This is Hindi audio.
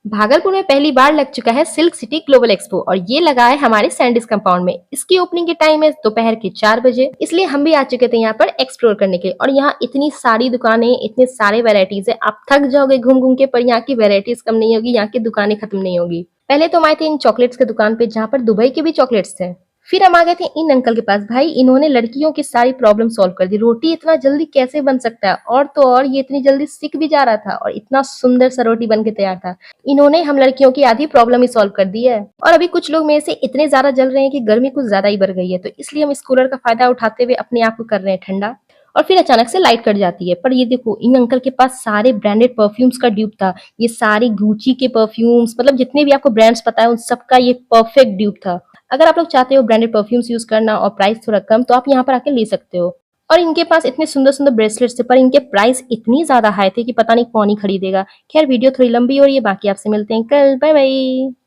भागलपुर में पहली बार लग चुका है सिल्क सिटी ग्लोबल एक्सपो और ये लगा है हमारे सैंडिस कंपाउंड में। इसकी ओपनिंग के टाइम है दोपहर के 4 बजे, इसलिए हम भी आ चुके थे यहाँ पर एक्सप्लोर करने के लिए। और यहाँ इतनी सारी दुकानें, इतने सारे वैरायटीज है, आप थक जाओगे घूम घूम के, पर यहाँ की वैरायटीज कम नहीं होगी, यहाँ की दुकानें खत्म नहीं होगी। पहले तो हम आए थे इन चॉकलेट्स की दुकान पे, जहाँ पर दुबई के भी चॉकलेट्स थे। फिर हम आ गए थे इन अंकल के पास। भाई, इन्होंने लड़कियों की सारी प्रॉब्लम सॉल्व कर दी। रोटी इतना जल्दी कैसे बन सकता है, और तो और ये इतनी जल्दी सिक भी जा रहा था, और इतना सुंदर सा रोटी बन के तैयार था। इन्होंने हम लड़कियों की आधी प्रॉब्लम ही सॉल्व कर दी है। और अभी कुछ लोग मेरे से इतने ज्यादा जल रहे हैं कि गर्मी कुछ ज्यादा ही बढ़ गई है, तो इसलिए हम इस कूलर का फायदा उठाते हुए अपने आप को कर रहे हैं ठंडा। और फिर अचानक से लाइट कट जाती है। पर ये देखो, इन अंकल के पास सारे ब्रांडेड परफ्यूम्स का ड्यूप था। ये सारे गुची के परफ्यूम्स, मतलब जितने भी आपको ब्रांड्स पता है उन सबका ये परफेक्ट ड्यूप था। अगर आप लोग चाहते हो ब्रांडेड परफ्यूम्स यूज करना और प्राइस थोड़ा कम, तो आप यहाँ पर आके ले सकते हो। और इनके पास इतने सुंदर सुंदर ब्रेसलेट्स थे, पर इनके प्राइस इतनी ज्यादा हाई थे कि पता नहीं कौन ही खरीदेगा। खैर, वीडियो थोड़ी लंबी हो रही है, बाकी आपसे मिलते हैं कल। Bye bye.